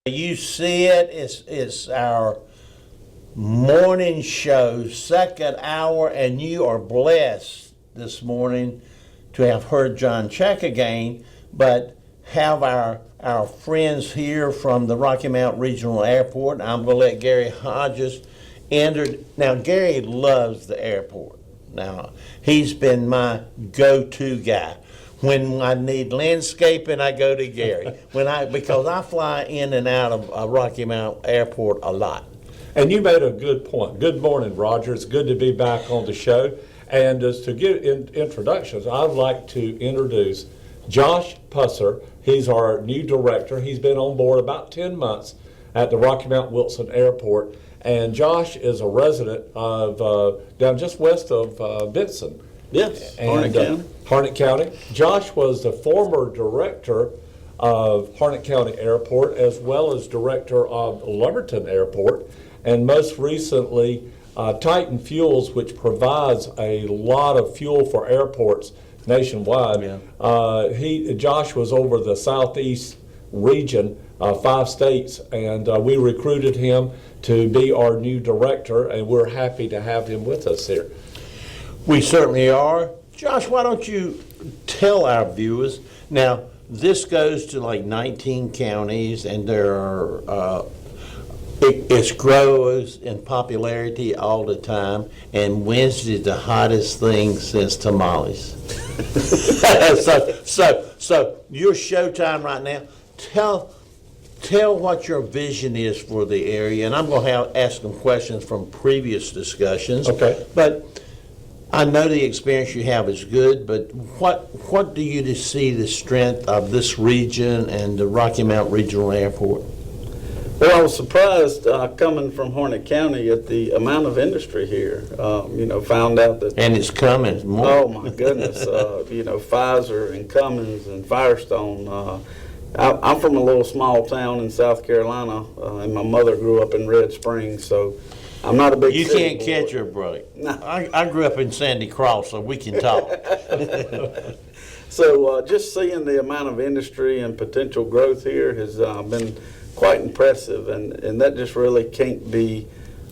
You see it, it's our morning show, second hour, and you are blessed this morning to have heard John Check again, but have our friends here from the Rocky Mount Regional Airport. I'm going to let Gary Hodges enter. Now, Gary loves the airport. Now, he's been my go-to guy. When I need landscaping, I go to Gary. Because I fly in and out of Rocky Mount Airport a lot. And you made a good point. Good morning, Roger. It's good to be back on the show. And as to give introductions, I'd like to introduce Josh Pusser. He's our new director. He's been on board about 10 months at the Rocky Mount Wilson Airport. And Josh is a resident of down just west of Benson. Yes, And, Harnett County. Josh was the former director of Harnett County Airport as well as director of Lumberton Airport, and most recently Titan Fuels, which provides a lot of fuel for airports nationwide. Yeah. Josh was over the southeast region, 5 states, and we recruited him to be our new director, and we're happy to have him with us here. We certainly are. Josh, why don't you tell our viewers, now this goes to like 19 counties and there are, it grows in popularity all the time, and Wednesday's the hottest thing since tamales. So your showtime right now, tell what your vision is for the area, and I'm going to ask some questions from previous discussions. Okay. But I know the experience you have is good, but what do you see the strength of this region and the Rocky Mount Regional Airport? Well, I was surprised coming from Harnett County at the amount of industry here. Found out that. And it's coming more. Oh my goodness! Pfizer and Cummins and Firestone. I'm from a little small town in South Carolina, and my mother grew up in Red Springs, so I'm not a big. You can't catch her break. No. I grew up in Sandy Cross, so we can talk. So just seeing the amount of industry and potential growth here has been quite impressive, and that just really can't be.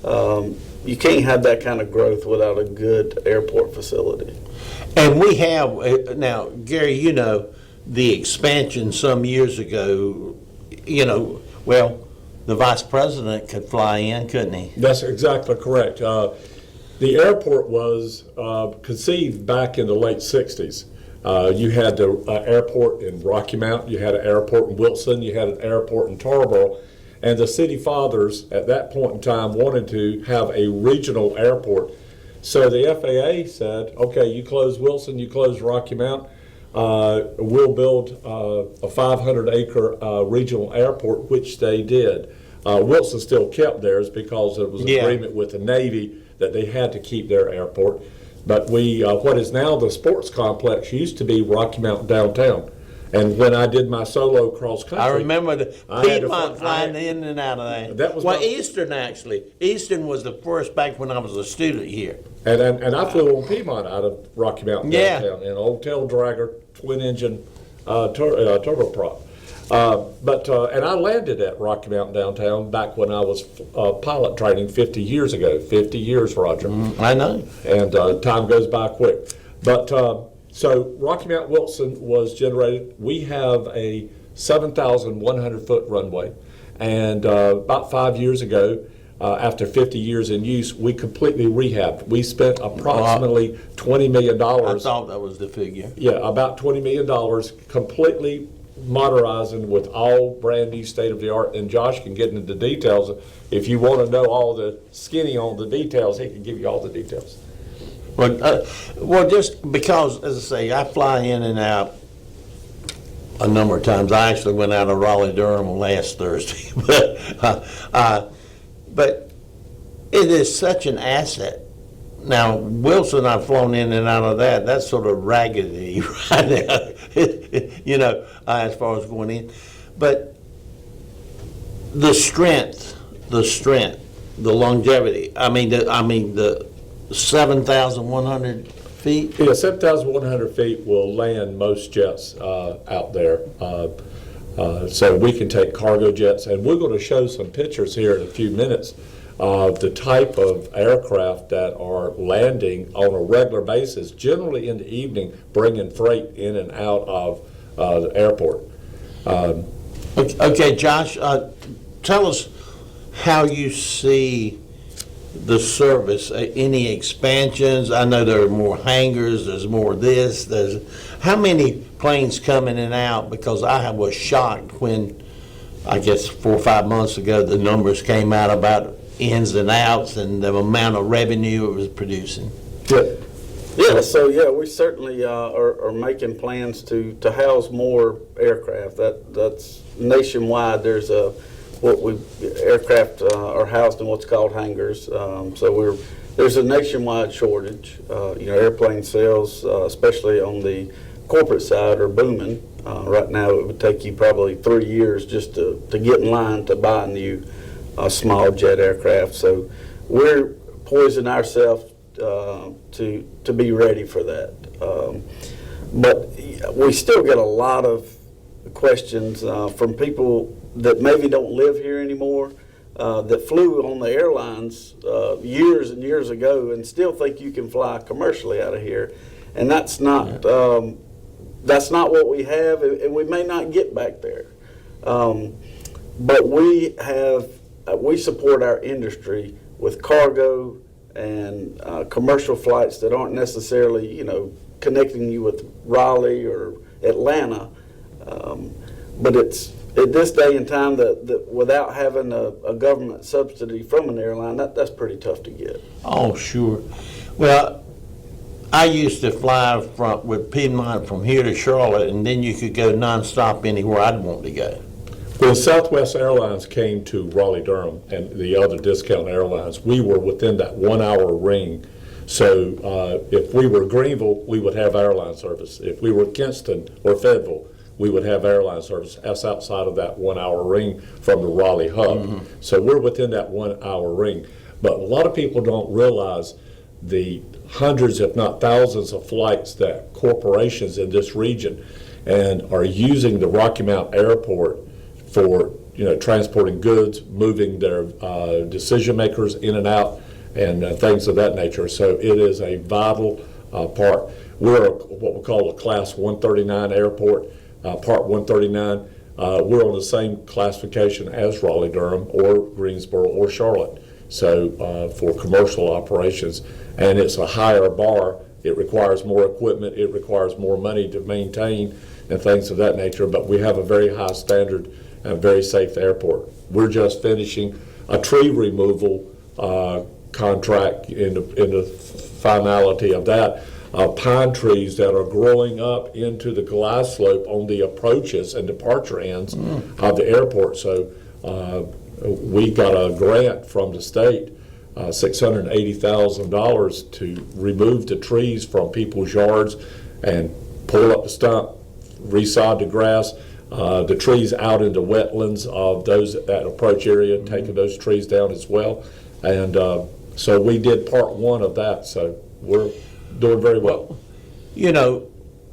You can't have that kind of growth without a good airport facility. And we have now, Gary. The expansion some years ago. The vice president could fly in, couldn't he? That's exactly correct. The airport was conceived back in the late 60s. You had the airport in Rocky Mount, you had an airport in Wilson, you had an airport in Tarboro, and the city fathers at that point in time wanted to have a regional airport. So the FAA said, okay, you close Wilson, you close Rocky Mount, we'll build a 500-acre regional airport, which they did. Wilson still kept theirs because there was an agreement with the Navy that they had to keep their airport. But what is now the sports complex used to be Rocky Mount downtown. And when I did my solo cross country, I remember the Piedmont flying in and out of that. That was Eastern actually. Eastern was the first back when I was a student here. And I flew on Piedmont out of Rocky Mountain downtown in an old tail dragger, twin engine turboprop. And I landed at Rocky Mountain downtown back when I was pilot training 50 years ago. 50 years, Roger. I know. And time goes by quick. But so Rocky Mount Wilson was generated. We have a 7,100-foot runway. And about 5 years ago, after 50 years in use, we completely rehabbed. We spent approximately $20 million. I thought that was the figure. Yeah, about $20 million, completely modernizing with all brand new state-of-the-art. And Josh can get into the details. If you want to know all the skinny on the details, he can give you all the details. Well, just because, as I say, I fly in and out a number of times. I actually went out of Raleigh-Durham last Thursday. But it is such an asset. Now, Wilson, I've flown in and out of that. That's sort of raggedy right now, as far as going in. But the strength, the longevity. The 7,100 feet. Yeah, 7,100 feet will land most jets out there. So we can take cargo jets, and we're going to show some pictures here in a few minutes of the type of aircraft that are landing on a regular basis, generally in the evening, bringing freight in and out of the airport. Okay, Josh, tell us how you see the service. Any expansions? I know there are more hangars, there's more this, how many planes coming in and out? Because I was shocked when, I guess 4 or 5 months ago, the numbers came out about ins and outs and the amount of revenue it was producing. Good. Yeah, so yeah, we certainly are making plans to house more aircraft. That's nationwide. There's aircraft are housed in what's called hangars. So there's a nationwide shortage. Airplane sales, especially on the corporate side, are booming. Right now, it would take you probably 3 years just to get in line to buy a new small jet aircraft. So we're poising ourselves to be ready for that. But we still get a lot of questions from people that maybe don't live here anymore, that flew on the airlines years and years ago and still think you can fly commercially out of here. And that's not what we have, and we may not get back there. But we support our industry with cargo and commercial flights that aren't necessarily, connecting you with Raleigh or Atlanta. But it's at this day and time that without having a government subsidy from an airline, that's pretty tough to get. Oh, sure. Well, I used to fly with Piedmont from here to Charlotte, and then you could go nonstop anywhere I'd want to go. When Southwest Airlines came to Raleigh-Durham and the other discount airlines, we were within that 1 hour ring. So if we were Greenville, we would have airline service. If we were Kinston or Fayetteville, we would have airline service. That's outside of that 1 hour ring from the Raleigh hub. Mm-hmm. So we're within that 1 hour ring. But a lot of people don't realize the hundreds, if not thousands, of flights that corporations in this region and are using the Rocky Mount Airport for transporting goods, moving their decision makers in and out, and things of that nature. So it is a vital part. We're what we call a Class 139 airport, Part 139. We're on the same classification as Raleigh-Durham or Greensboro or Charlotte. So for commercial operations, and it's a higher bar. It requires more equipment. It requires more money to maintain and things of that nature. But we have a very high standard and a very safe airport. We're just finishing a tree removal contract in the finality of that. Pine trees that are growing up into the glide slope on the approaches and departure ends of the airport. So we got a grant from the state, $680,000 to remove the trees from people's yards and pull up the stump, resod the grass, the trees out into wetlands of that approach area, taking those trees down as well. And so we did part one of that, so we're doing very well.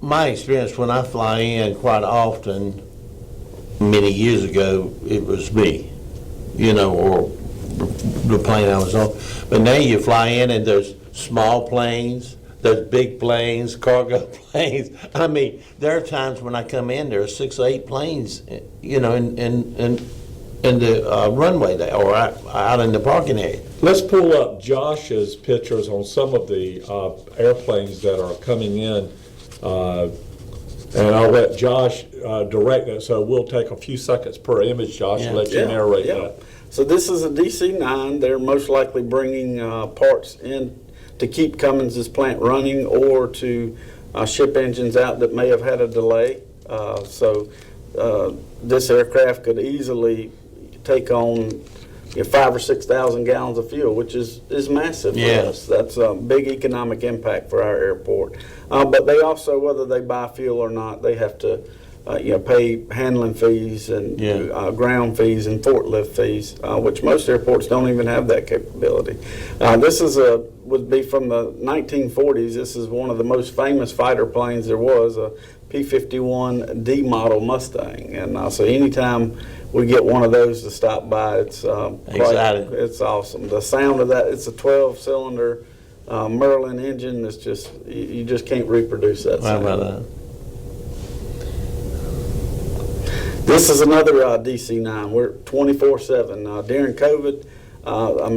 My experience when I fly in quite often, many years ago, it was me, or the plane I was on. But now you fly in and there's small planes, there's big planes, cargo planes. I mean, there are times when I come in, there are 6 or 8 planes, in the runway there, or out in the parking area. Let's pull up Josh's pictures on some of the airplanes that are coming in, and I'll let Josh direct that. So we'll take a few seconds per image, Josh, and let you narrate that. So this is a DC-9. They're most likely bringing parts in to keep Cummins' plant running or to ship engines out that may have had a delay. So this aircraft could easily take on 5,000 or 6,000 gallons of fuel, which is massive for us. That's a big economic impact for our airport. But they also, whether they buy fuel or not, they have to pay handling fees and ground fees and forklift fees, which most airports don't even have that capability. This would be from the 1940s. This is one of the most famous fighter planes there was, a P-51D model Mustang. And so anytime we get one of those to stop by, it's it's awesome. The sound of that, it's a 12-cylinder Merlin engine. It's just, you just can't reproduce that sound. How about that? This is another DC-9. We're 24/7. During COVID,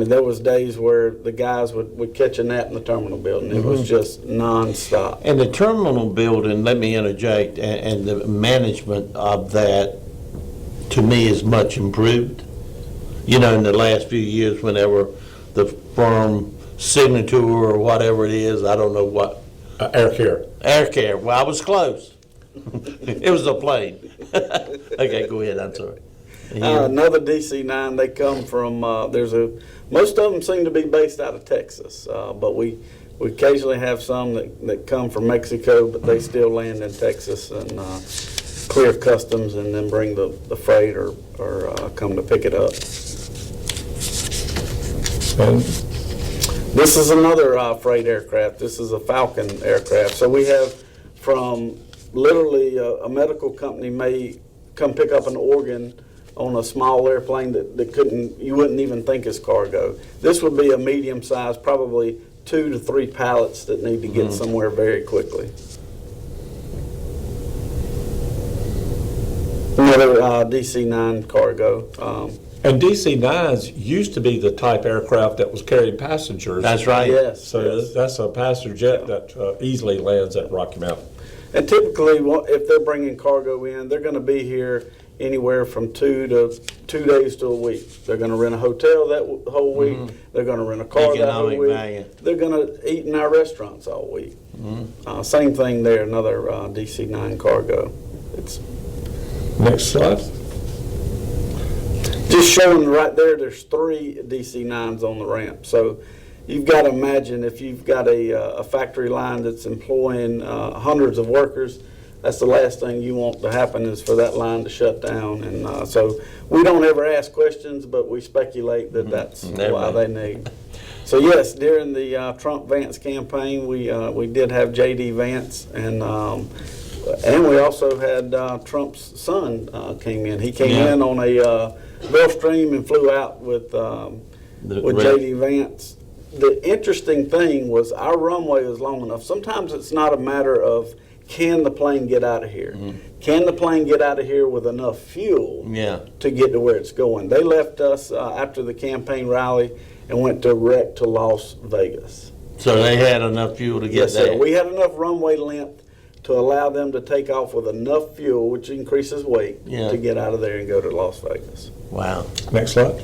there was days where the guys would catch a nap in the terminal building. It was just nonstop. And the terminal building, let me interject, and the management of that, to me, is much improved. In the last few years, whenever the firm Signature or whatever it is, I don't know what. Air Care. Air Care. Well, I was close. It was a plane. Okay, go ahead. I'm sorry. Another DC-9. They come from. Most of them seem to be based out of Texas, but we occasionally have some that come from Mexico, but they still land in Texas and clear customs and then bring the freight or come to pick it up. And this is another freight aircraft. This is a Falcon aircraft. So we have from literally a medical company may come pick up an organ on a small airplane that you wouldn't even think is cargo. This would be a medium size, probably 2 to 3 pallets that need to get somewhere very quickly. Another DC-9 cargo. And DC-9s used to be the type aircraft that was carrying passengers. That's right. Yes. So yes. that's a passenger jet that easily lands at Rocky Mountain. And typically, if they're bringing cargo in, they're going to be here anywhere from 2 days to a week. They're going to rent a hotel that whole week. They're going to rent a car that whole week. Value. They're going to eat in our restaurants all week. Same thing there, another DC-9 cargo. Next slide. Just showing right there, there's 3 DC-9s on the ramp. So you've got to imagine if you've got a factory line that's employing hundreds of workers, that's the last thing you want to happen is for that line to shut down. And so we don't ever ask questions, but we speculate that that's why they need. So yes, during the Trump-Vance campaign, we did have J.D. Vance, and we also had Trump's son came in. He came in on a Gulfstream and flew out with J.D. Vance. The interesting thing was our runway was long enough. Sometimes it's not a matter of can the plane get out of here? Can the plane get out of here with enough fuel to get to where it's going? They left us after the campaign rally and went direct to Las Vegas. So they had enough fuel to get there? Yes, sir. We had enough runway length to allow them to take off with enough fuel, which increases weight, to get out of there and go to Las Vegas. Wow. Next slide.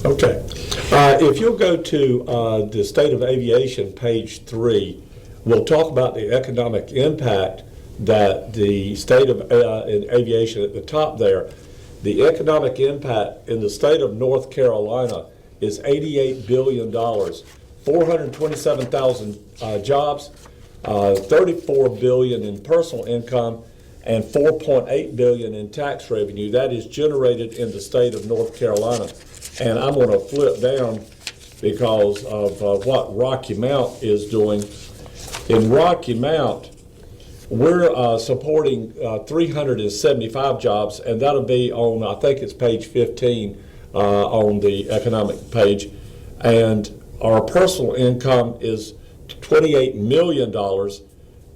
Okay. If you'll go to the State of Aviation, page 3, we'll talk about the economic impact that the state of in aviation at the top there. The economic impact in the state of North Carolina is $88 billion, 427,000 jobs, $34 billion in personal income, and $4.8 billion in tax revenue. That is generated in the state of North Carolina. And I'm going to flip down because of what Rocky Mount is doing. In Rocky Mount, we're supporting 375 jobs, and that'll be on, I think it's page 15 on the economic page. And our personal income is $28 million,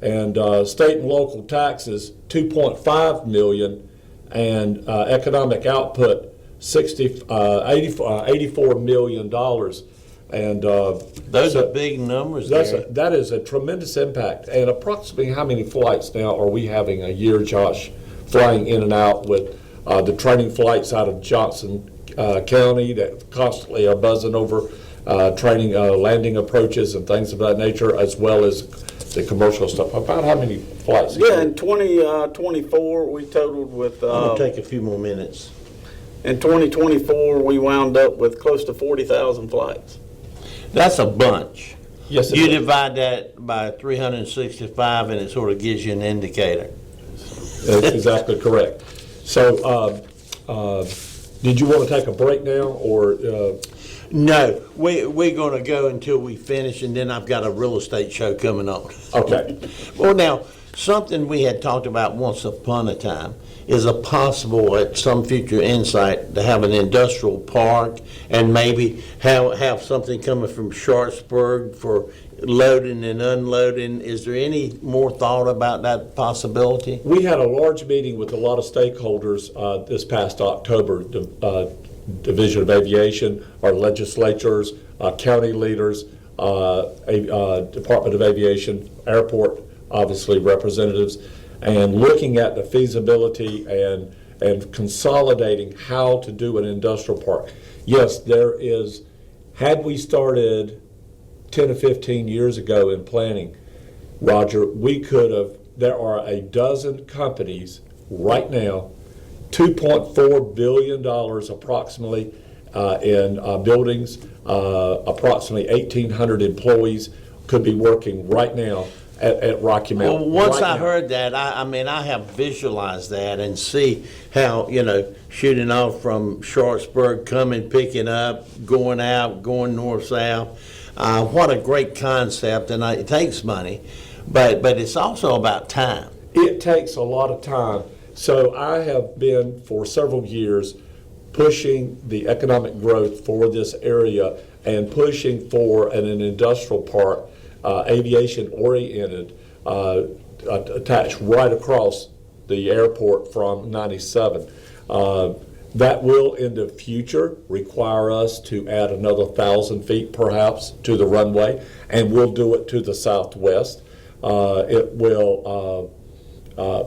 and state and local taxes, $2.5 million, and economic output, $84 million. And those are big numbers. That is a tremendous impact. And approximately how many flights now are we having a year, Josh, flying in and out with the training flights out of Johnson County that constantly are buzzing over, training landing approaches and things of that nature, as well as the commercial stuff? About how many flights? Yeah, in 2024, we totaled with... I'm going to take a few more minutes. In 2024, we wound up with close to 40,000 flights. That's a bunch. Yes, you divide that by 365 and it sort of gives you an indicator. That's exactly correct. So, did you want to take a break now, or? No, we're going to go until we finish, and then I've got a real estate show coming on. Okay. Well, now, something we had talked about once upon a time is a possible, at some future insight, to have an industrial park and maybe have something coming from Sharpsburg for loading and unloading. Is there any more thought about that possibility? We had a large meeting with a lot of stakeholders this past October, Division of Aviation, our legislatures, county leaders, Department of Aviation, airport, obviously representatives, and looking at the feasibility and consolidating how to do an industrial park. Yes, there is, had we started 10 or 15 years ago in planning, Roger, we could have, there are a dozen companies right now, $2.4 billion approximately in buildings, approximately 1,800 employees could be working right now at Rocky Mount. Well, once right I now. heard that, I mean, I have visualized that and see how, shooting off from Sharpsburg, coming, picking up, going out, going north-south. What a great concept, and it takes money, but it's also about time. It takes a lot of time. So I have been for several years pushing the economic growth for this area and pushing for an industrial park, aviation oriented, attached right across the airport from 97. That will in the future require us to add another 1,000 feet perhaps to the runway, and we'll do it to the southwest. It will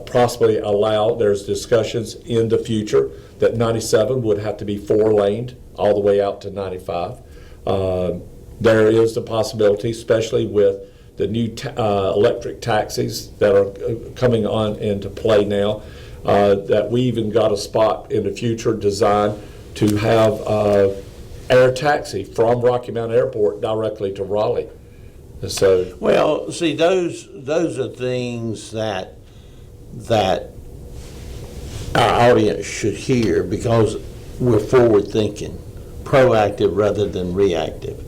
possibly allow, there's discussions in the future that 97 would have to be 4-laned all the way out to 95. There is the possibility, especially with the new electric taxis that are coming on into play now, that we even got a spot in the future design to have air taxi from Rocky Mount Airport directly to Raleigh. So, Well, see, those are things that our audience should hear, because we're forward thinking, proactive rather than reactive,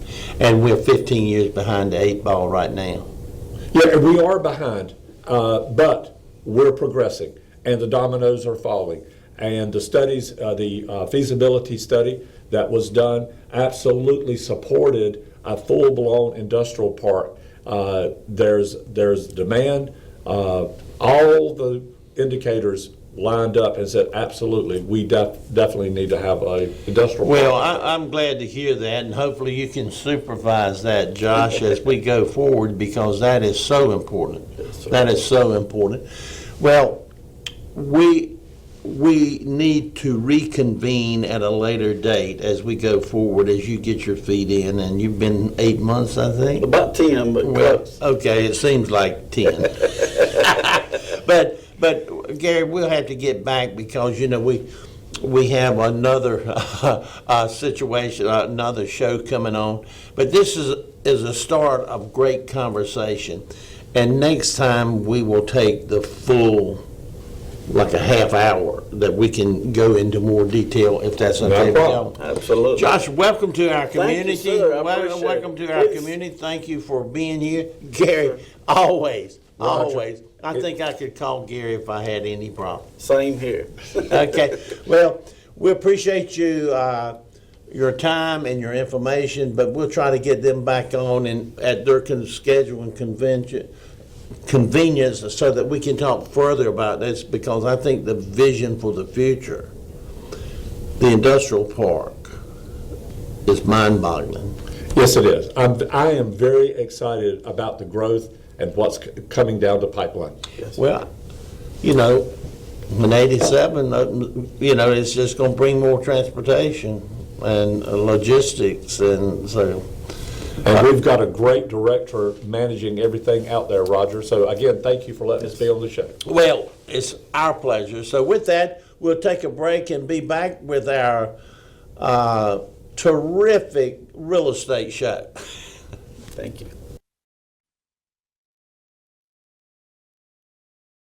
and we're 15 years behind the 8 ball right now. yeah, we are behind, but we're progressing, and the dominoes are falling. And the studies, the feasibility study that was done absolutely supported a full-blown industrial park. There's demand. All the indicators lined up and said, absolutely, we definitely need to have a industrial park. Well, I'm glad to hear that, and hopefully you can supervise that, Josh, as we go forward, because that is so important. That is so important. Well, we need to reconvene at a later date as we go forward, as you get your feet in, and you've been 8 months, I think? About 10, but close. Okay, it seems like 10. But Gary, we'll have to get back, because we have another situation, another show coming on. But this is a start of great conversation, and next time we will take the full, like a half hour, that we can go into more detail, if that's okay with y'all. Absolutely. Josh, welcome to our community. Thank you, sir. I appreciate it. Welcome to our Please. community. Thank you for being here. Gary, always. I think I could call Gary if I had any problem. Same here. Okay. Well, we appreciate you, your time and your information, but we'll try to get them back on and at their schedule and convenience, so that we can talk further about this, because I think the vision for the future, the industrial park, is mind-boggling. Yes, it is. I am very excited about the growth and what's coming down the pipeline. Well, in 87, it's just going to bring more transportation and logistics, and so. And we've got a great director managing everything out there, Roger. So again, thank you for letting us be on the show. Well, it's our pleasure. So with that, we'll take a break and be back with our terrific real estate show. Thank you.